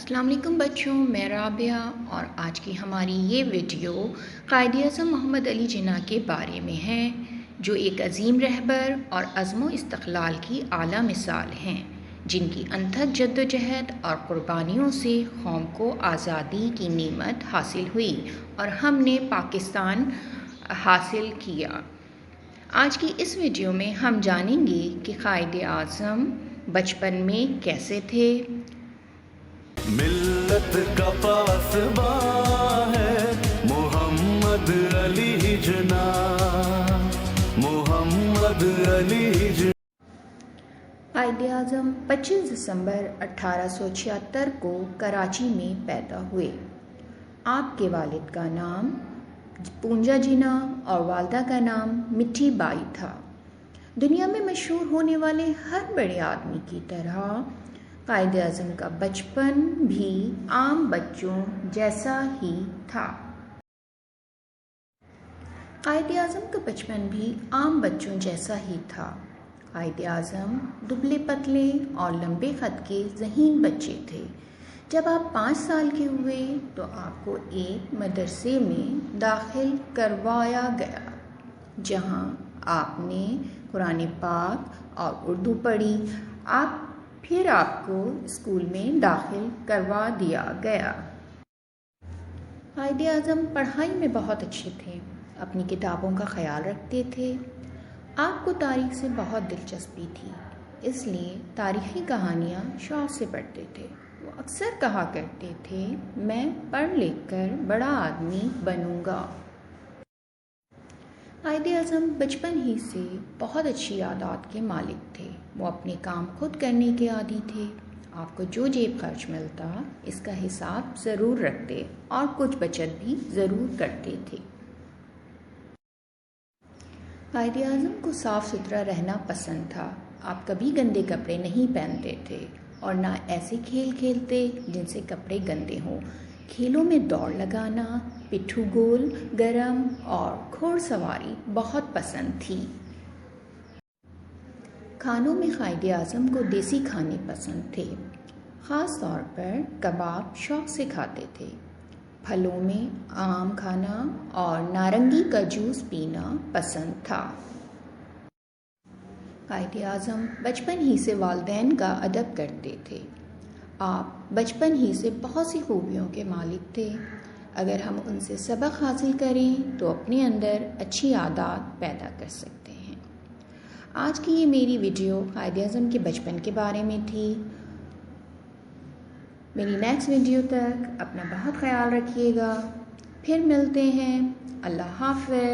السلام علیکم بچوں، میں رابعہ اور آج کی ہماری یہ ویڈیو قائد اعظم محمد علی جناح کے بارے میں ہے، جو ایک عظیم رہبر اور عزم و استقلال کی اعلیٰ مثال ہیں، جن کی انتھک جدوجہد اور قربانیوں سے قوم کو آزادی کی نعمت حاصل ہوئی اور ہم نے پاکستان حاصل کیا۔ آج کی اس ویڈیو میں ہم جانیں گے کہ قائد اعظم بچپن میں کیسے تھے۔ ملت کا پاسباں ہے محمد علی جناح، محمد علی جناح۔ قائد اعظم 25 دسمبر 1876 کو کراچی میں پیدا ہوئے۔ آپ کے والد کا نام پونجا جناح اور والدہ کا نام مٹھی بائی تھا۔ دنیا میں مشہور ہونے والے ہر بڑے آدمی کی طرح قائد اعظم کا بچپن بھی عام بچوں جیسا ہی تھا۔ قائد اعظم کا بچپن بھی عام بچوں جیسا ہی تھا۔ قائد اعظم دبلے پتلے اور لمبے قد کے ذہین بچے تھے۔ جب آپ 5 سال کے ہوئے تو آپ کو ایک مدرسے میں داخل کروایا گیا، جہاں آپ نے قرآن پاک اور اردو پڑھی۔ پھر آپ کو اسکول میں داخل کروا دیا گیا۔ قائد اعظم پڑھائی میں بہت اچھے تھے، اپنی کتابوں کا خیال رکھتے تھے۔ آپ کو تاریخ سے بہت دلچسپی تھی، اس لیے تاریخی کہانیاں شوق سے پڑھتے تھے۔ وہ اکثر کہا کرتے تھے، میں پڑھ لکھ کر بڑا آدمی بنوں گا۔ قائد اعظم بچپن ہی سے بہت اچھی عادات کے مالک تھے۔ وہ اپنے کام خود کرنے کے عادی تھے۔ آپ کو جو جیب خرچ ملتا اس کا حساب ضرور رکھتے اور کچھ بچت بھی ضرور کرتے تھے۔ قائد اعظم کو صاف ستھرا رہنا پسند تھا۔ آپ کبھی گندے کپڑے نہیں پہنتے تھے اور نہ ایسے کھیل کھیلتے جن سے کپڑے گندے ہوں۔ کھیلوں میں دوڑ لگانا، پٹھو گول، گرم اور گھوڑ سواری بہت پسند تھی۔ کھانوں میں قائد اعظم کو دیسی کھانے پسند تھے، خاص طور پر کباب شوق سے کھاتے تھے۔ پھلوں میں آم کھانا اور نارنگی کا جوس پینا پسند تھا۔ قائد اعظم بچپن ہی سے والدین کا ادب کرتے تھے۔ آپ بچپن ہی سے بہت سی خوبیوں کے مالک تھے۔ اگر ہم ان سے سبق حاصل کریں تو اپنے اندر اچھی عادات پیدا کر سکتے ہیں۔ آج کی یہ میری ویڈیو قائد اعظم کے بچپن کے بارے میں تھی۔ میری نیکسٹ ویڈیو تک اپنا بہت خیال رکھیے گا۔ پھر ملتے ہیں۔ اللہ حافظ۔